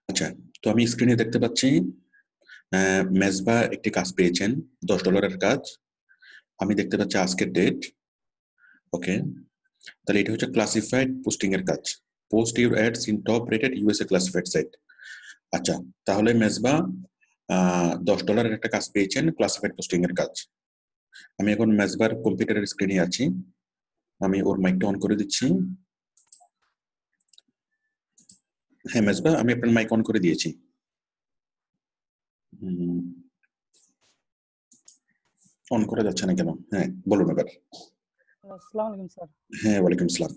আচ্ছা, তো আমি স্ক্রিনে দেখতে পাচ্ছি মেজবা একটি কাজ পেয়েছেন, $10 কাজ। আমি দেখতে পাচ্ছি আজকের ডেট। ওকে, তাহলে এটা হচ্ছে ক্লাসিফাইড পোস্টিং এর কাজ। Post your ads in top rated USA classified site. আচ্ছা, তাহলে মেজবা $10 একটা কাজ পেয়েছেন, ক্লাসিফাইড পোস্টিং এর কাজ। আমি এখন মেজবার কম্পিউটারের স্ক্রিনে আছি। আমি ওর মাইকটা অন করে দিচ্ছি। হ্যাঁ মেজবা, আমি আপনার মাইক অন করে দিয়েছি। অন করা যাচ্ছে না কেন? হ্যাঁ বলুন এবার। আসসালামু আলাইকুম স্যার। হ্যাঁ ওয়ালাইকুম আসসালাম।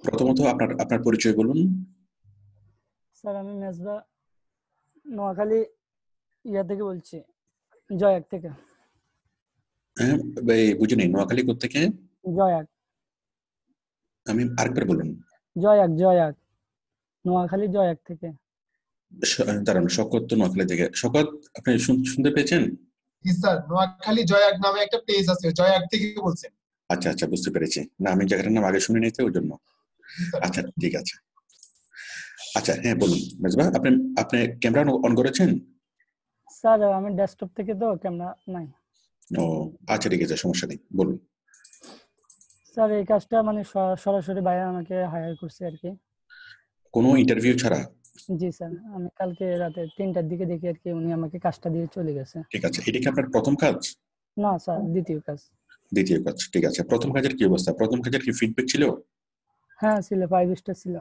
প্রথমত আপনার পরিচয় বলুন। স্যার আমি মেজবা নোয়াখালী থেকে বলছি, জয়াক থেকে। হ্যাঁ বুঝিনি, নোয়াখালী কোত্থেকে? জয়াক। আমি আরেকবার বলুন। জয়াক নোয়াখালী জয়াক থেকে। দাঁড়ান, শকত তো নোয়াখালী থেকে। শকত, আপনি শুনতে পেয়েছেন? স্যার নোয়াখালী জয়াক নামে একটা পেজ আছে, জয়াক থেকে বলছেন? আচ্ছা আচ্ছা, বুঝতে পেরেছি। না আমি জায়গাটার নাম আগে শুনে নিতে, ওই জন্য। আচ্ছা ঠিক আছে। আচ্ছা হ্যাঁ বলুন মেজবা, আপনি ক্যামেরা অন করেছেন? স্যার আমি ডেস্কটপ থেকে, তো ক্যামেরা নাই। ও আচ্ছা ঠিক আছে, সমস্যা নেই, বলুন। স্যার এই কাজটা মানে সরাসরি ভাইয়া আমাকে হায়ার করছে আর কি। কোনো ইন্টারভিউ ছাড়া? জি স্যার, আমি কালকে রাতে 3টার দিকে দেখি আর কি উনি আমাকে কাজটা দিয়ে চলে গেছে। ঠিক আছে, এটা কি আপনার প্রথম কাজ? না স্যার, দ্বিতীয় কাজ। দ্বিতীয় কাজ, ঠিক আছে। প্রথম কাজের কি অবস্থা? প্রথম কাজের কি ফিডব্যাক ছিল? হ্যাঁ ছিল, 5 স্টার ছিল।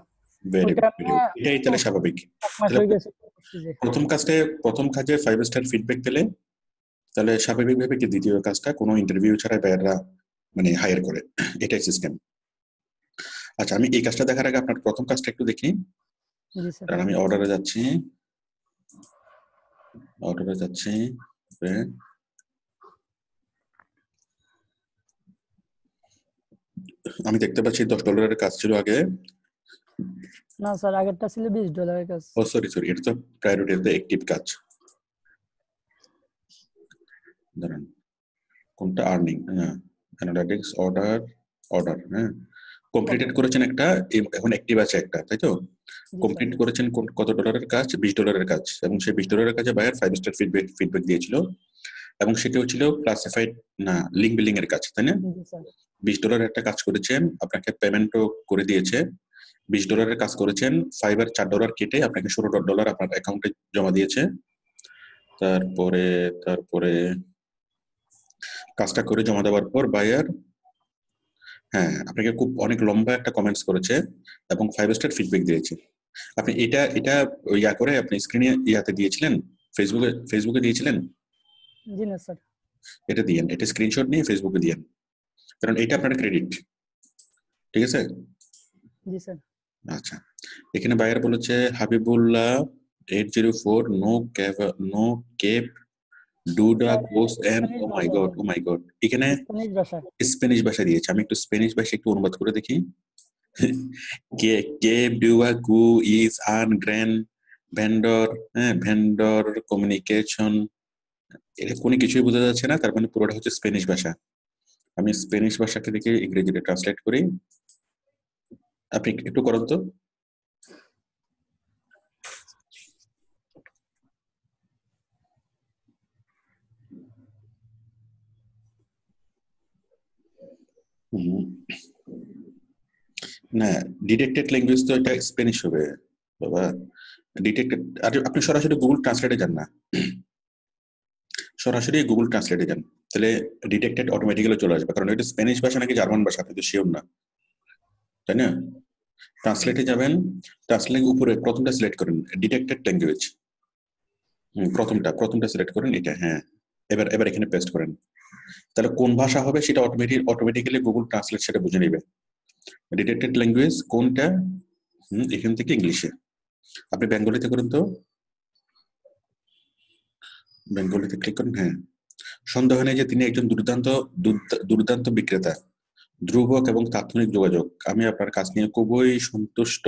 ভেরি ওইটা গুড, এটাই তাহলে স্বাভাবিক। এক মাস তাহলে হয়ে গেছে। প্রথম কাজে 5 স্টার ফিডব্যাক পেলে তাহলে স্বাভাবিকভাবে কি দ্বিতীয় কাজটা কোনো ইন্টারভিউ ছাড়াই বাইরেরা মানে হায়ার করে, এটাই সিস্টেম। আচ্ছা, আমি এই কাজটা দেখার আগে আপনার প্রথম কাজটা একটু দেখি। জি স্যার। কারণ আমি অর্ডারে যাচ্ছি। আমি দেখতে পাচ্ছি $10 কাজ ছিল আগে। না স্যার, আগেরটা ছিল $20 কাজ। ও সরি, এটা তো প্রায়োরিটিতে অ্যাক্টিভ কাজ। দাঁড়ান, কোনটা? আর্নিং, হ্যাঁ, অ্যানালিটিক্স, অর্ডার, হ্যাঁ। কমপ্লিটেড করেছেন একটা, এখন অ্যাক্টিভ আছে একটা, তাই তো? কমপ্লিট করেছেন কত ডলারের কাজ? $20 কাজ। এবং সেই $20 কাজে বায়ার 5 স্টার ফিডব্যাক দিয়েছিল, এবং সেটাও ছিল ক্লাসিফাইড না লিঙ্ক বিল্ডিং এর কাজ, তাই না? $20 একটা কাজ করেছেন, আপনাকে পেমেন্টও করে দিয়েছে। $20 কাজ করেছেন, ফাইবার $4 কেটে আপনাকে $16 আপনার অ্যাকাউন্টে জমা দিয়েছে। তারপরে কাজটা করে জমা দেওয়ার পর বায়ার, হ্যাঁ, আপনাকে খুব অনেক লম্বা একটা কমেন্টস করেছে এবং 5 স্টার ফিডব্যাক দিয়েছে। আপনি এটা ইয়া করে আপনি স্ক্রিনে ইয়াতে দিয়েছিলেন, ফেসবুকে দিয়েছিলেন? জি না স্যার। এটা দিয়েন, এটা স্ক্রিনশট নিয়ে ফেসবুকে দিয়েন, কারণ এটা আপনার ক্রেডিট, ঠিক আছে? জি স্যার। আচ্ছা, এখানে বায়ার বলেছে হাবিবুল্লাহ 804 নো কেপ ডুডা কোস এন্ড ও মাই গড এখানে স্প্যানিশ ভাষা দিয়েছে। আমি একটু স্প্যানিশ ভাষা একটু অনুবাদ করে দেখি। কেপ ডুয়া কু ইজ আন গ্র্যান্ড ভেন্ডর, হ্যাঁ, ভেন্ডর কমিউনিকেশন, এটা কোনো কিছুই বোঝা যাচ্ছে না, তার মানে পুরোটা হচ্ছে স্প্যানিশ ভাষা। আমি স্প্যানিশ ভাষাকে দেখে ইংরেজিতে ট্রান্সলেট করি, আপনি একটু করুন তো। না, ডিটেক্টেড ল্যাঙ্গুয়েজ তো এটা স্প্যানিশ হবে বাবা। ডিটেক্টেড, আর আপনি সরাসরি গুগল ট্রান্সলেটে যান না, সরাসরি গুগল ট্রান্সলেটে যান, তাহলে ডিটেক্টেড অটোমেটিক্যালি চলে আসবে। কারণ এটা স্প্যানিশ ভাষা নাকি জার্মান ভাষা আপনি তো শিওর না, তাই না? ট্রান্সলেটে যাবেন, ট্রান্সলেট উপরে প্রথমটা সিলেক্ট করেন, ডিটেক্টেড ল্যাঙ্গুয়েজ, প্রথমটা সিলেক্ট করেন এটা, হ্যাঁ। এবার এখানে পেস্ট করেন, তাহলে কোন ভাষা হবে সেটা অটোমেটিক্যালি গুগল ট্রান্সলেট সেটা বুঝে নেবে। ডিটেক্টেড ল্যাঙ্গুয়েজ কোনটা? এখান থেকে ইংলিশে, আপনি বেঙ্গলিতে করেন তো, বেঙ্গলিতে ক্লিক করেন, হ্যাঁ। সন্দেহ নেই যে তিনি একজন দুর্দান্ত বিক্রেতা, ধ্রুবক এবং তাৎক্ষণিক যোগাযোগ। আমি আপনার কাজ নিয়ে খুবই সন্তুষ্ট।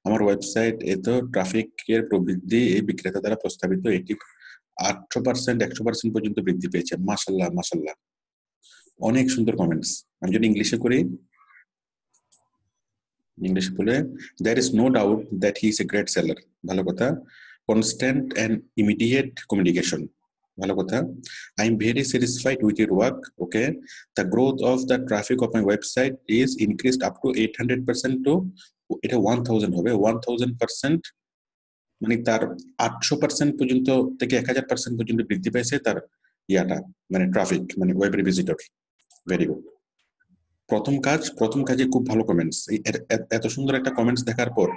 আমার ওয়েবসাইট এত ট্রাফিকের প্রবৃদ্ধি এই বিক্রেতা দ্বারা প্রস্তাবিত এটি 100% পর্যন্ত বৃদ্ধি পেয়েছে। মাশাল্লাহ মাশাল্লাহ, অনেক সুন্দর কমেন্টস। আমি যদি ইংলিশে করি, ইংলিশ বলে there is no doubt that he is a great seller, ভালো কথা। constant and immediate communication, ভালো কথা। I am very satisfied with your work, okay, the growth of the traffic of my website is increased up to 800% to এটা 1000 হবে 1000%, মানে তার 800% পর্যন্ত থেকে 1000% পর্যন্ত বৃদ্ধি পেয়েছে তার ইয়াটা, মানে ট্রাফিক, মানে ওয়েবের ভিজিটর। Very good. প্রথম কাজে খুব ভালো কমেন্টস। এত সুন্দর একটা কমেন্টস দেখার পর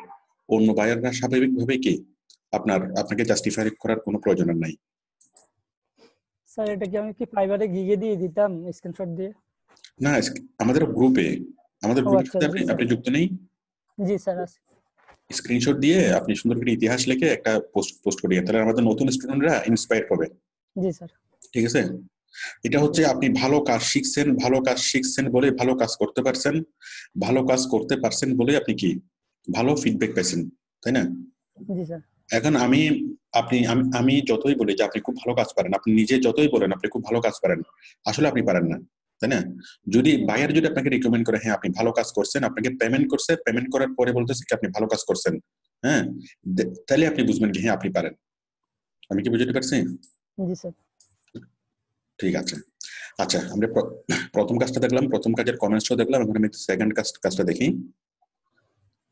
অন্য বায়াররা স্বাভাবিকভাবে কি আপনাকে জাস্টিফাই করার কোনো প্রয়োজন নাই। স্যার এটা কি আমি কি ফাইবারে গিয়ে দিয়ে দিতাম স্ক্রিনশট দিয়ে? না, আমাদের গ্রুপে আচ্ছা, আপনি যুক্ত নেই? জি স্যার আছে। স্ক্রিনশট দিয়ে আপনি সুন্দর করে ইতিহাস লিখে একটা পোস্ট করিয়ে, তাহলে আমাদের নতুন স্টুডেন্টরা ইন্সপায়ার হবে। জি স্যার। ঠিক আছে, এটা হচ্ছে আপনি ভালো কাজ শিখছেন বলে ভালো কাজ করতে পারছেন বলে আপনি কি ভালো ফিডব্যাক পাইছেন, তাই না? জি স্যার। এখন আমি যতই বলি যে আপনি খুব ভালো কাজ পারেন, আপনি নিজে যতই বলেন আপনি খুব ভালো কাজ পারেন, আসলে আপনি পারেন না, তাই না? যদি বায়ার যদি আপনাকে রিকমেন্ড করে হ্যাঁ আপনি ভালো কাজ করছেন, আপনাকে পেমেন্ট করার পরে বলতেছে কি আপনি ভালো কাজ করছেন, হ্যাঁ, তাহলে আপনি বুঝবেন কি হ্যাঁ আপনি পারেন। আমি কি বুঝতে পারছি? জি স্যার। ঠিক আছে, আচ্ছা আমরা প্রথম কাজটা দেখলাম, প্রথম কাজের কমেন্টসও দেখলাম, এখন আমি সেকেন্ড কাজটা দেখি।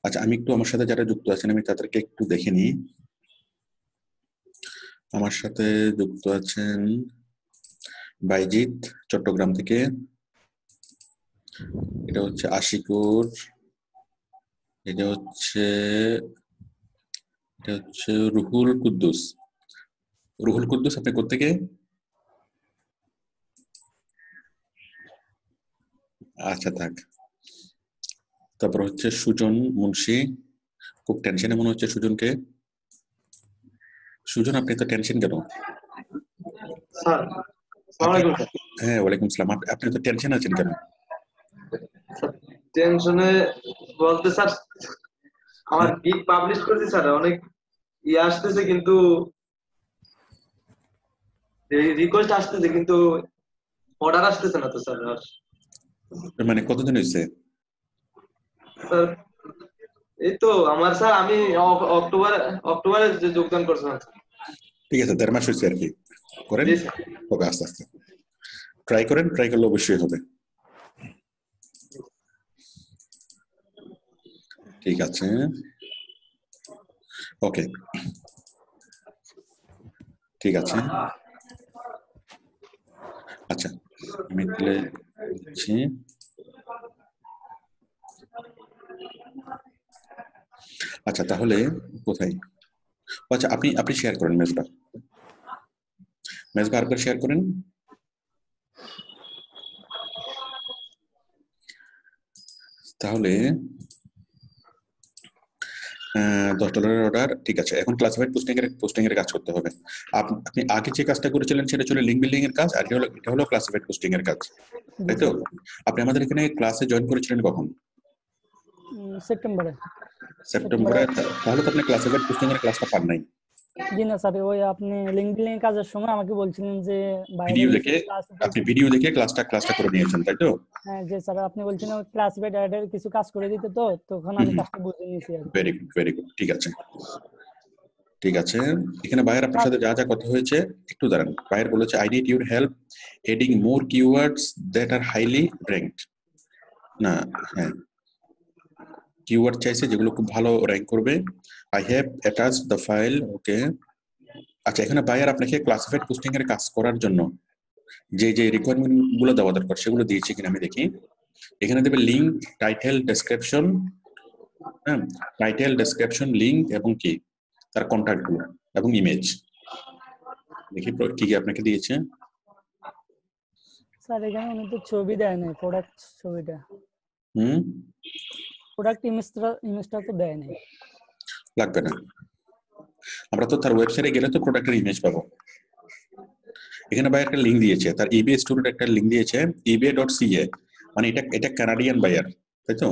আচ্ছা, আমি একটু আমার সাথে যারা যুক্ত আছেন আমি তাদেরকে একটু দেখে নিই। আমার সাথে যুক্ত আছেন বাইজিৎ চট্টগ্রাম থেকে, এটা হচ্ছে আশিকুর, এটা হচ্ছে রুহুল কুদ্দুস। আপনি কোত্থেকে? আচ্ছা থাক। তারপর হচ্ছে সুজন মুন্সি, খুব টেনশনে মনে হচ্ছে সুজনকে। সুজন আপনি তো টেনশন কেন? স্যার আসসালামু আলাইকুম স্যার। হ্যাঁ ওয়ালাইকুম আসসালাম। আপনি তো টেনশন আছেন কেন? টেনশনে বলতে স্যার আমার গিগ পাবলিশ করেছি স্যার, অনেক আসতেছে কিন্তু রিকোয়েস্ট আসতেছে কিন্তু অর্ডার আসতেছে না তো স্যার। মানে কতদিন হয়েছে? স্যার এই তো আমার স্যার আমি অক্টোবরে যে যোগদান করছিলাম। ঠিক আছে, 1.5 মাস হয়েছে আর কি। করেন, জি স্যার। হবে আস্তে আস্তে ট্রাই করলে অবশ্যই হবে। ঠিক আছে, ওকে, ঠিক আছে। আচ্ছা আমি তাহলে দিচ্ছি। আচ্ছা তাহলে কোথায়? আচ্ছা আপনি শেয়ার করেন মেজবা আরেকবার শেয়ার করেন। তাহলে $10 অর্ডার, ঠিক আছে। এখন ক্লাসিফাইড পোস্টিং এর কাজ করতে হবে। আপনি আগে যে কাজটা করেছিলেন সেটা ছিল লিংক বিল্ডিং এর কাজ, আর এটা হলো ক্লাসিফাইড পোস্টিং এর কাজ, তাই তো? আপনি আমাদের এখানে ক্লাসে জয়েন করেছিলেন কখন? সেপ্টেম্বরে। তাহলে তো আপনি ক্লাসিফাইড পোস্টিং এর ক্লাসটা পান নাই। জি না স্যার, ওই আপনি লিংক বিল্ডিং কাজের সময় আমাকে বলছিলেন যে আপনি ভিডিও দেখে ক্লাসটা করে নিয়েছেন, তাই তো? হ্যাঁ জি স্যার, আপনি বলছিলেন ক্লাসিফাইড অ্যাডের কিছু কাজ করে দিতে, তো তখন আমি কাজটা বুঝে নিয়েছি আর কি। ভেরি গুড, ঠিক আছে। এখানে বায়ার আপনার সাথে যা কথা হয়েছে একটু দাঁড়ান। বায়ার বলেছে I need your help adding more keywords that are highly ranked. না, হ্যাঁ কিওয়ার্ড চাইছে যেগুলো খুব ভালো র্যাঙ্ক করবে। I have attached the file, okay. আচ্ছা, এখানে বায়ার আপনাকে ক্লাসিফাইড পোস্টিং এর কাজ করার জন্য যে রিকোয়ারমেন্ট গুলো দেওয়া দরকার সেগুলো দিয়েছে কিনা আমি দেখি। এখানে দেবে লিঙ্ক, টাইটেল, ডেসক্রিপশন, হ্যাঁ, টাইটেল, ডেসক্রিপশন, লিঙ্ক এবং কি তার কন্ট্যাক্ট গুলো এবং ইমেজ। দেখি কি কি আপনাকে দিয়েছে। স্যার এখানে উনি তো ছবি দেয় নাই, প্রোডাক্ট ছবিটা, প্রোডাক্ট ইমেজটা তো দেয় নাই। লাগবে না, আমরা তো তার ওয়েবসাইটে গেলে তো প্রোডাক্টের ইমেজ পাবো। এখানে ভাই একটা লিঙ্ক দিয়েছে, তার eBay স্টুডেন্ট একটা লিঙ্ক দিয়েছে ebay.ca, মানে এটা কানাডিয়ান বায়ার, তাই তো?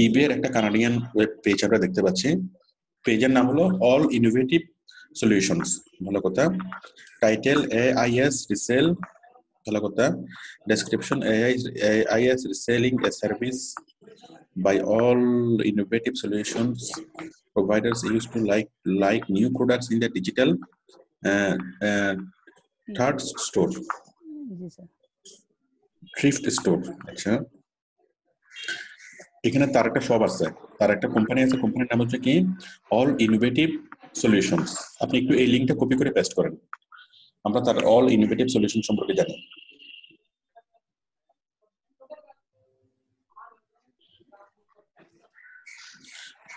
eBay এর একটা কানাডিয়ান ওয়েব পেজ আমরা দেখতে পাচ্ছি। পেজের নাম হলো অল ইনোভেটিভ সলিউশনস, ভালো কথা। টাইটেল AIS রিসেল, ভালো কথা। Description AIS reselling a service, by all innovative solutions providers used to like new products in the digital uh, uh, third store, G sir thrift store. আচ্ছা, এখানে তার একটা shop আছে, তার একটা কোম্পানি আছে, কোম্পানির নাম হচ্ছে কি অল ইনোভেটিভ সলিউশনস। আপনি একটু এই লিঙ্কটা কপি করে পেস্ট করেন, আমরা তার অল ইনোভেটিভ সলিউশন সম্পর্কে জানি।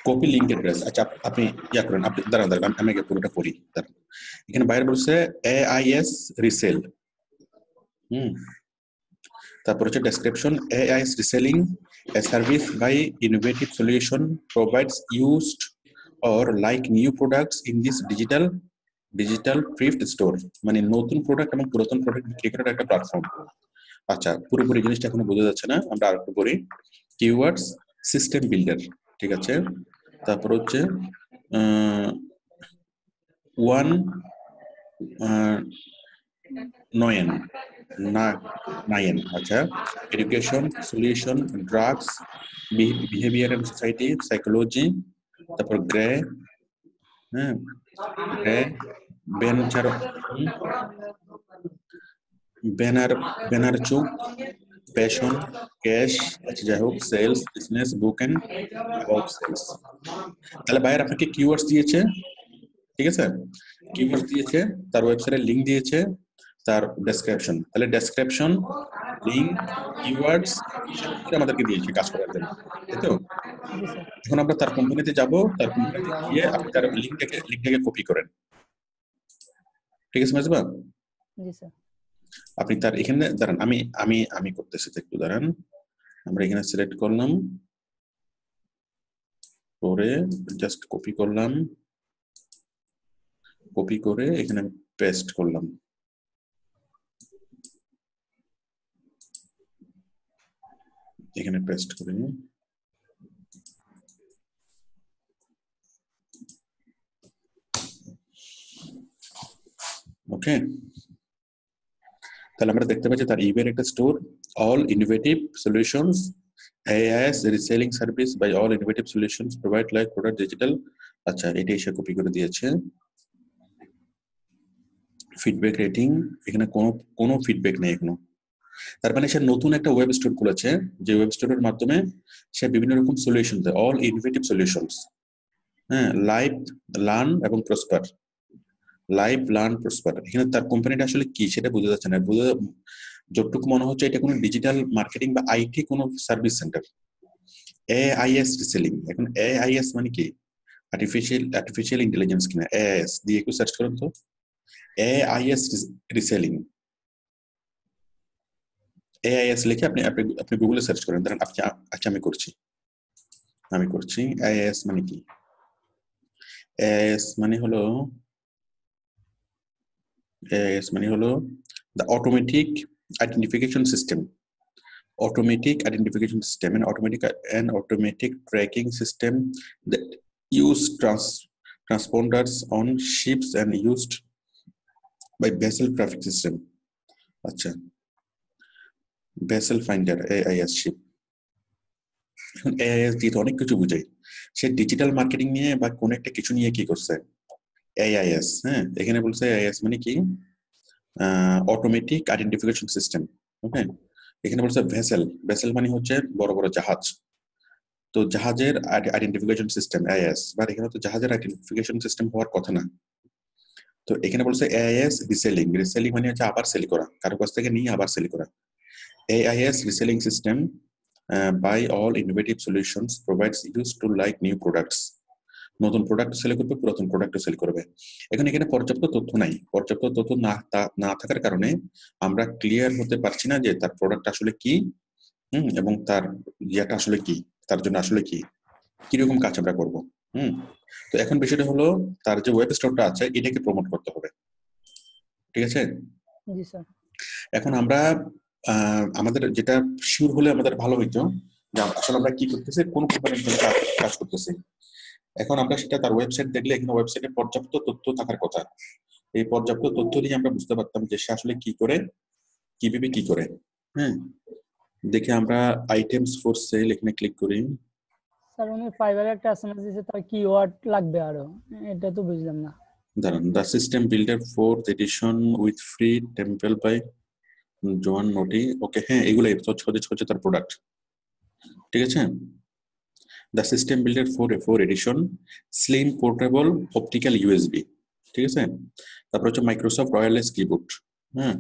Copy link address. আচ্ছা, আপনি ইয়া করেন, আপনি দাঁড়ান আমি আগে পুরোটা পড়ি। এখানে বাইরে বলছে AIS রিসেল, তারপর হচ্ছে description, AIS reselling a service by innovative solution provides used or like new products in this digital thrift store, মানে নতুন প্রোডাক্ট এবং পুরাতন প্রোডাক্ট বিক্রি করার একটা প্ল্যাটফর্ম। আচ্ছা, পুরোপুরি জিনিসটা এখনো বোঝা যাচ্ছে না, আমরা আরেকটু করি। কিওয়ার্ডস সিস্টেম বিল্ডার, ঠিক আছে। তারপর হচ্ছে নাইন, আচ্ছা, education, solution, drugs, behaviour and society, psychology, তারপর গ্রে, হ্যাঁ, গ্রে, ব্যানার চুক, প্যাশন, ক্যাশ, আচ্ছা যাই হোক, sales, business, book and about sales. তাহলে বাইরে আপনাকে কিওয়ার্ডস দিয়েছে, ঠিক আছে, কিওয়ার্ডস দিয়েছে, তার ওয়েবসাইটের লিংক দিয়েছে, তার ডেসক্রিপশন। তাহলে ডেসক্রিপশন, লিংক, কিওয়ার্ডস আমাদেরকে দিয়েছে কাজ করার জন্য, তাই তো? জি স্যার এখন আমরা তার কোম্পানিতে যাব, তার কোম্পানিতে গিয়ে আপনি তার লিংকটাকে কপি করেন, ঠিক আছে মাঝবা? জি স্যার আপনি তার এখানে দাঁড়ান, আমি করতেছি, একটু দাঁড়ান। আমরা এখানে সিলেক্ট করলাম, করে জাস্ট কপি করলাম, কপি করে এখানে পেস্ট করলাম। এখানে পেস্ট করে ওকে। তাহলে আমরা দেখতে পাচ্ছি তার ইবের একটা store, all innovative solutions, AIS reselling service by all innovative solutions provide like product digital. আচ্ছা, এটা এসে কপি করে দিয়েছে। ফিডব্যাক রেটিং, এখানে কোনো ফিডব্যাক নেই এখনো। তার মানে সে নতুন একটা ওয়েব স্টোর খুলেছে, যে ওয়েব স্টোরের মাধ্যমে সে বিভিন্ন রকম সলিউশন দেয়, অল ইনোভেটিভ সলিউশনস, হ্যাঁ, লাইভ, লার্ন এবং প্রসপার, লাইভ, লার্ন, প্রসপার। এখানে তার কোম্পানিটা আসলে কি সেটা বোঝা যাচ্ছে না, যতটুকু মনে হচ্ছে এটা কোনো ডিজিটাল মার্কেটিং বা আইটি কোনো সার্ভিস সেন্টার। AIS রিসেলিং, এখন AIS মানে কি? আর্টিফিশিয়াল ইন্টেলিজেন্স কিনা? AIS দিয়ে একটু সার্চ করুন তো, AIS রিসেলিং, AIS লিখে আপনি গুগলে সার্চ করেন। ধরেন আপনি, আচ্ছা আমি করছি AIS মানে কি? AIS মানে হলো the automatic identification system, and automatic tracking system that use transponders on ships and used by vessel traffic system. আচ্ছা, vessel finder, AIS ship। এখন AIS দিয়ে তো অনেক কিছু বুঝাই, সে ডিজিটাল মার্কেটিং নিয়ে বা কোন একটা কিছু নিয়ে কি করছে AIS, হ্যাঁ, এখানে বলছে AIS মানে কি? অটোমেটিক আইডেন্টিফিকেশন সিস্টেম, ওকে। এখানে বলছে ভেসেল মানে হচ্ছে বড় বড় জাহাজ, তো জাহাজের আইডেন্টিফিকেশন সিস্টেম AIS, বাট এখানে তো জাহাজের আইডেন্টিফিকেশন সিস্টেম হওয়ার কথা না। তো এখানে বলছে AIS রিসেলিং মানে হচ্ছে আবার সেল করা, কারো কাছ থেকে নিয়ে আবার সেল করা। AIS reselling system by all innovative solutions provides use to like new products, নতুন প্রোডাক্ট সেল করবে, পুরাতন প্রোডাক্ট সেল করবে। এখন এখানে পর্যাপ্ত তথ্য নাই, পর্যাপ্ত তথ্য না থাকার কারণে আমরা ক্লিয়ার হতে পারছি না যে তার প্রোডাক্ট আসলে কি, এবং তার ইয়েটা আসলে কি, তার জন্য আসলে কি কিরকম কাজ আমরা করবো। তো এখন বিষয়টা হলো তার যে ওয়েব স্টোরটা আছে এটাকে প্রমোট করতে হবে, ঠিক আছে। জি স্যার এখন আমরা আমাদের যেটা শিওর হলে আমাদের ভালো হইতো যে আসলে আমরা কি করতেছি, কোন কোম্পানির জন্য কাজ করতেছি। এখন আমরা সেটা তার ওয়েবসাইট দেখলে এখানে ওয়েবসাইটে পর্যাপ্ত তথ্য থাকার কথা। এই পর্যাপ্ত তথ্য দিয়ে আমরা বুঝতে পারতাম যে সে আসলে কি করে, কিভাবে কি করে। দেখে আমরা আইটেমস ফর সেল এখানে ক্লিক করি। স্যার উনি ফাইবারে একটা এসএমএস দিয়েছে, তার কিওয়ার্ড লাগবে আরো, এটা তো বুঝলাম না। দাঁড়ান, the system builder fourth edition with free temple by জোয়ান নোটি। ওকে, হ্যাঁ এগুলাই হচ্ছে তার প্রোডাক্ট, ঠিক আছে। The system builder four edition slim portable optical USB, ঠিক আছে। তারপর হচ্ছে মাইক্রোসফট ওয়্যারলেস কিবোর্ড, হ্যাঁ।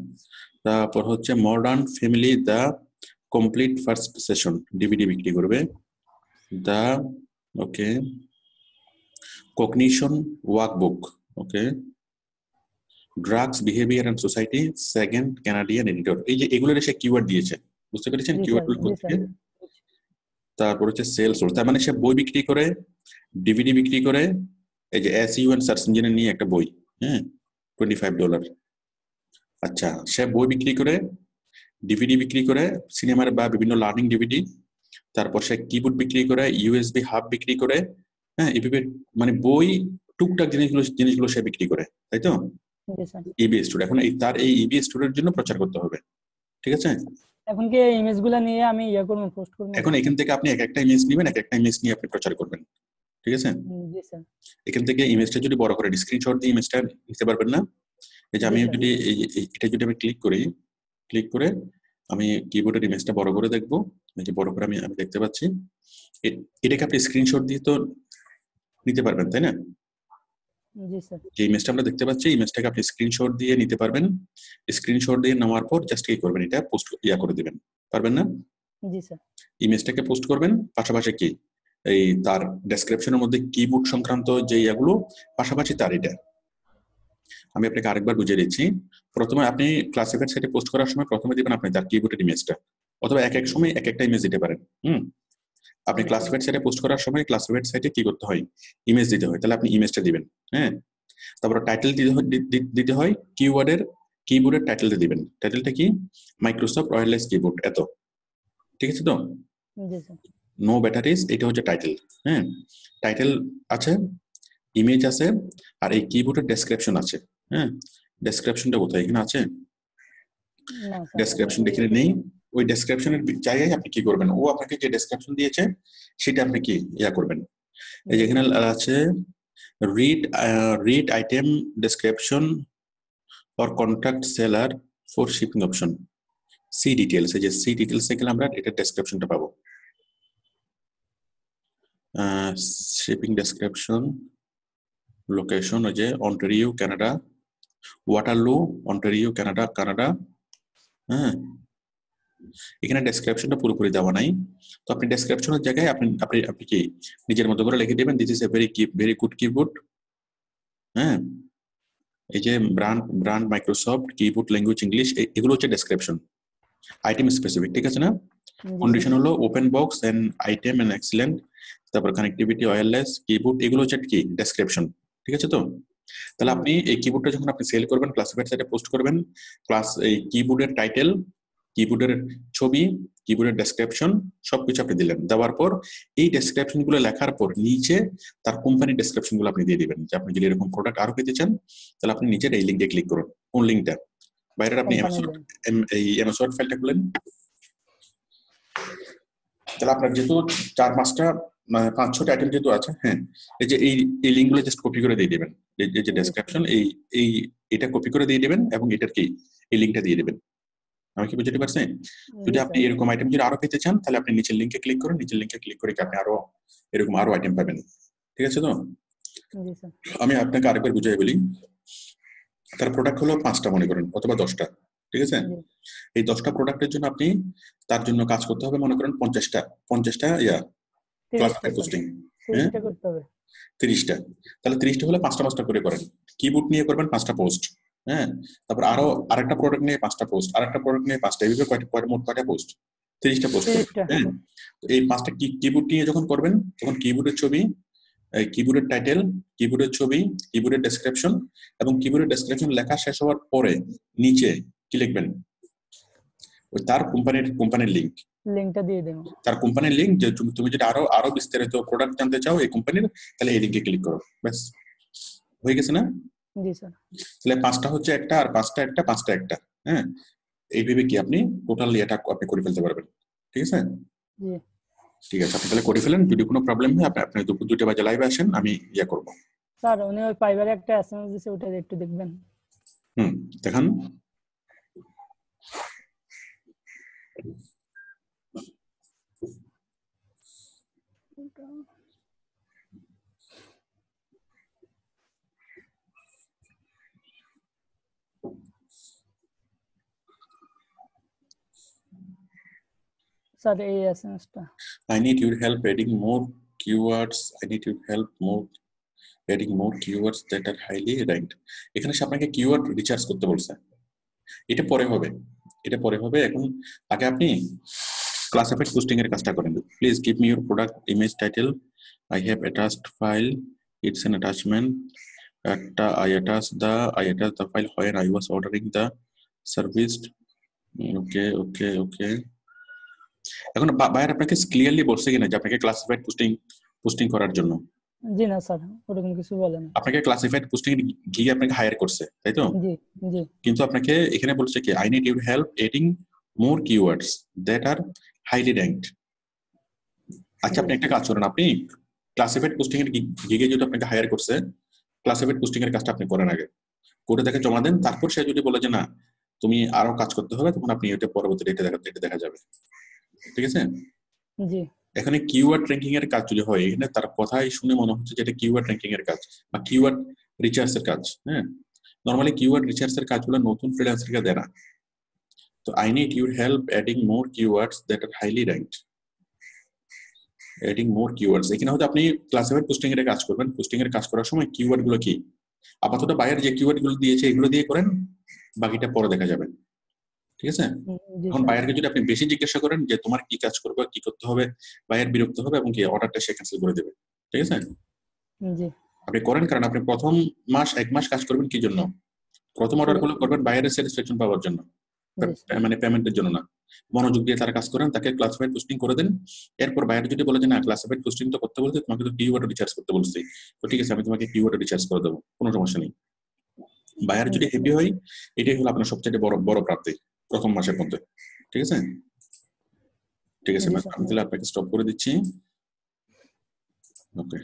তারপর হচ্ছে modern family the complete first session DVD বিক্রি করবে। The okay cognition workbook, okay. Drugs behaviour and society second Canadian editor. এই যে এগুলোর সে কিওয়ার্ড দিয়েছে, বুঝতে পেরেছেন জি কিওয়ার্ড স্যার, গুলো জি কোথেকে। স্যার। তারপর হচ্ছে সেলস সোর্স, তার মানে সে বই বিক্রি করে, ডিভিডি বিক্রি করে। এই যে এসইউ এন্ড সার্চ ইঞ্জিনের নিয়ে একটা বই, হ্যাঁ, $25। আচ্ছা, সে বই বিক্রি করে, ডিভিডি বিক্রি করে, সিনেমার বা বিভিন্ন লার্নিং ডিভিডি। তারপর সে কিবোর্ড বিক্রি করে, ইউএসবি হাব বিক্রি করে, হ্যাঁ, এভাবে মানে বই টুকটাক জিনিসগুলো সে বিক্রি করে, তাই তো। জি স্যার। ইবি স্টোর, এখন তার এই ইবি স্টোরের জন্য প্রচার করতে হবে, ঠিক আছে। এখন কি এই ইমেজগুলো নিয়ে আমি করব, পোস্ট করব? এখন এখান থেকে আপনি এক একটা ইমেজ নেবেন, এক একটা ইমেজ নিয়ে আপনি প্রচার করবেন, ঠিক আছে। জি স্যার। এখান থেকে ইমেজটা যদি বড় করে স্ক্রিনশট দিয়ে ইমেজটা নিতে পারবেন না। এই যে আমি যদি এটা যদি আমি ক্লিক করি, ক্লিক করে আমি কিবোর্ডের ইমেজটা বড় করে দেখবো, এই যে বড় করে আমি দেখতে পাচ্ছি। এটাকে আপনি স্ক্রিনশট দিয়ে তো নিতে পারবেন, তাই না। জি স্যার। যে ইমেজটা আমরা দেখতে পাচ্ছি, ইমেজটাকে আপনি স্ক্রিনশট দিয়ে নিতে পারবেন। স্ক্রিনশট দিয়ে নেওয়ার পর জাস্ট কি করবেন, এটা পোস্ট করে দিবেন, পারবেন না। জি স্যার। ইমেজটাকে পোস্ট করবেন, পাশাপাশি কি এই তার ডেসক্রিপশনের মধ্যে কিবোর্ড সংক্রান্ত যে ইয়াগুলো, পাশাপাশি তার এটা। আমি আপনাকে আরেকবার বুঝিয়ে দিচ্ছি। প্রথমে আপনি ক্লাসিফাইড সাইটে পোস্ট করার সময় প্রথমে দিবেন আপনি তার কিবোর্ডের ইমেজটা, অথবা এক এক সময় এক একটা ইমেজ দিতে পারেন। আপনি ক্লাসিফাইড সাইটে পোস্ট করার সময় ক্লাসিফাইড সাইটে কি করতে হয়, ইমেজ দিতে হয়, তাহলে আপনি ইমেজটা দিবেন, হ্যাঁ। তারপর টাইটেল দিতে হয় কিবোর্ডের টাইটেলটা দিবেন। টাইটেলটা কি, মাইক্রোসফট ওয়্যারলেস কিবোর্ড, এত, ঠিক আছে তো। জি স্যার। নো ব্যাটারিজ, এটা হচ্ছে টাইটেল, হ্যাঁ। টাইটেল আছে, ইমেজ আছে, আর এই কিবোর্ডের ডেসক্রিপশন আছে, হ্যাঁ। ডেসক্রিপশনটা কোথায়, এখানে আছে। না স্যার। ডেসক্রিপশন এখানে নেই। ওই ডেসক্রিপশনের জায়গায় আপনি কি করবেন, ও আপনাকে যে ডেসক্রিপশন দিয়েছে সেটা আপনি কি করবেন। এই যে এখানে আছে read item description or contact seller for shipping option, see details। এই যে see details এ গেলে আমরা এটা ডেসক্রিপশনটা পাবো। shipping description, location ওই যে Ontario Canada, Waterloo Ontario Canada, হ্যাঁ। এখানে ডেসক্রিপশনটা পুরোপুরি দেওয়া নাই, তো আপনি ডেসক্রিপশনের জায়গায় আপনি আপনি আপনি কি নিজের মতো করে লিখে দিবেন, this is a very good keyboard, হ্যাঁ। এই যে brand Microsoft keyboard, language English, এগুলো হচ্ছে ডেসক্রিপশন, আইটেম স্পেসিফিক, ঠিক আছে না। কন্ডিশন হলো open box and item and excellent, তারপর কানেক্টিভিটি ওয়্যারলেস কিবোর্ড, এগুলো হচ্ছে কি ডেসক্রিপশন, ঠিক আছে তো। তাহলে আপনি এই কিবোর্ডটা যখন আপনি সেল করবেন, ক্লাসিফাইড সাইটে পোস্ট করবেন, এই কিবোর্ডের টাইটেল, কিবোর্ডের ছবি, কিবোর্ডের ডেসক্রিপশন সবকিছু আপনি দিলেন। দেওয়ার পর এই ডেসক্রিপশন গুলো লেখার পর নিচে তার কোম্পানির ডেসক্রিপশন গুলো আপনি দিয়ে দিবেন, যে আপনি যদি এরকম প্রোডাক্ট আরো পেতে চান তাহলে আপনি নিচের এই লিঙ্কে ক্লিক করুন। কোন লিঙ্কটা, বাইরের আপনি এমএসওয়ার্ড ফাইলটা খুলেন। তাহলে আপনার যেহেতু 4-5টা 5-6টা আইটেম যেহেতু আছে, হ্যাঁ, এই যে এই লিঙ্কগুলো জাস্ট কপি করে দিয়ে দিবেন। এই যে ডেসক্রিপশন, এটা কপি করে দিয়ে দিবেন এবং এটার কি এই লিঙ্কটা দিয়ে দিবেন। আমি কি বুঝতে পারছি। যদি আপনি এরকম আইটেম যদি আরো পেতে চান তাহলে আপনি নিচের লিঙ্কে ক্লিক করুন, নিচের লিঙ্কে ক্লিক করে আপনি আরো এরকম আরো আইটেম পাবেন, ঠিক আছে তো। আমি আপনাকে আরেকবার বুঝাই বলি। তার প্রোডাক্ট হলো 5টা মনে করেন, অথবা 10টা, ঠিক আছে। এই 10টা প্রোডাক্টের জন্য আপনি তার জন্য কাজ করতে হবে মনে করেন 50টা ক্লাসিফাইড পোস্টিং, হ্যাঁ, 30টা। তাহলে 30টা হলে 5টা করে করেন। কিবোর্ড নিয়ে করবেন 5টা পোস্ট, হ্যাঁ। তারপর আরো আরেকটা প্রোডাক্ট নিয়ে 5টা পোস্ট, আরেকটা প্রোডাক্ট নিয়ে 5টা, এইভাবে মোট কয়টা পোস্ট, 30টা পোস্ট, হ্যাঁ। এই 5টা কিবোর্ড নিয়ে যখন করবেন তখন কিবোর্ডের ছবি, কিবোর্ডের টাইটেল, কিবোর্ডের ছবি, কিবোর্ডের ডেসক্রিপশন এবং কিবোর্ডের ডেসক্রিপশন লেখা শেষ হওয়ার পরে নিচে কি লিখবেন, ওই তার কোম্পানির লিংকটা দিয়ে দেব। তার কোম্পানির লিংক, যে তুমি যদি আরো বিস্তারিত প্রোডাক্ট জানতে চাও এই কোম্পানির, তাহলে এই লিংকে ক্লিক করো, ব্যাস হয়ে গেছে না। জি স্যার। তাহলে 5টা হচ্ছে একটা, আর 5টা একটা, 5টা একটা, হ্যাঁ। এইভাবে কি আপনি টোটালি এটা আপনি করে ফেলতে পারবেন। ঠিক আছে? জি ঠিক আছে, আপনি তাহলে করে ফেলেন। যদি কোনো প্রবলেম হয় আপনি দুপুর 2টা বাজে লাইভে আসেন, আমি ইয়ে করব। স্যার উনি ওই ফাইবারে একটা এসএমএস দিছে, ওটা একটু দেখবেন। দেখান। স্যার এই এসএমএসটা। I need your help adding more keywords. I need your help adding more keywords that are highly ranked. এখানে সে আপনাকে কিওয়ার্ড রিসার্চ করতে বলছে। এটা পরে হবে। এখন আগে আপনি ক্লাসিফাইড পোস্টিং এর কাজটা করেন। Please give me your product image title. I have attached file. It's an attachment. I attached the file when I was ordering the service. Okay. এখন বায়ার আপনাকে ক্লিয়ারলি বলছে কিনা যে আপনাকে ক্লাসিফাইড পোস্টিং করার জন্য? জি না স্যার, ওরকম কিছু বলেন। আপনাকে ক্লাসিফাইড পোস্টিং গিয়ে আপনাকে হায়ার করছে, তাই তো? জি কিন্তু আপনাকে এখানে বলছে কি, I need your help adding more keywords that are highly ranked. আচ্ছা, আপনি একটা কাজ করেন, আপনি ক্লাসিফাইড পোস্টিং এর গিগে যদি আপনাকে হায়ার করছে, ক্লাসিফাইড পোস্টিং এর কাজটা আপনি করেন আগে, করে তাকে জমা দেন। তারপর সে যদি বলে যে না তুমি আরো কাজ করতে হবে, তখন আপনি এটা পরবর্তীতে এটা দেখা যাবে। ঠিক আছে? জি এখানে কিওয়ার্ড র্যাঙ্কিং এর কাজ যদি হয়, এখানে তার কথাই শুনে মনে হচ্ছে যে এটা কিওয়ার্ড র্যাঙ্কিং এর কাজ বা কিওয়ার্ড রিসার্চ এর কাজ। হ্যাঁ, নরমালি কিওয়ার্ড রিসার্চ এর কাজগুলো নতুন ফ্রিল্যান্সারকে দেয় না। তো I need your help adding more keywords that are highly ranked. Adding more keywords, এখানে হয়তো আপনি ক্লাসিফাইড পোস্টিং এর কাজ করবেন। পোস্টিং এর কাজ করার সময় কিওয়ার্ড গুলো কি, আপাতত বায়ার যে কিওয়ার্ড গুলো দিয়েছে এগুলো দিয়ে করেন, বাকিটা পরে দেখা যাবে। ঠিক আছে? এখন বায়ারকে যদি আপনি বেশি জিজ্ঞাসা করেন যে তোমার কি কাজ করবে, কি করতে হবে, বায়ার বিরক্ত হবে এবং কি অর্ডারটা সে ক্যান্সেল করে দেবে। ঠিক আছে? জি আপনি করেন, কারণ আপনি প্রথম এক মাস কাজ করবেন কি জন্য? প্রথম অর্ডার গুলো করবেন বায়ারের স্যাটিসফ্যাকশন পাওয়ার জন্য, মানে পেমেন্টের জন্য না। মনোযোগ দিয়ে তারা কাজ করেন, তাকে ক্লাসিফাইড পোস্টিং করে দেন। এরপর বায়ার যদি বলে যে না ক্লাসিফাইড পোস্টিং তো করতে বলতে, তোমাকে তো কিওয়ার্ড রিসার্চ করতে বলছি, তো ঠিক আছে আমি তোমাকে কিওয়ার্ড রিসার্চ করে দেবো, কোনো সমস্যা নেই। বায়ার যদি হ্যাপি হয়, এটাই হলো আপনার সবচেয়ে বড় প্রাপ্তি প্রথম মাসের মধ্যে। ঠিক আছে? ঠিক আছে, আমি তাহলে আপনাকে স্টপ করে দিচ্ছি। ওকে।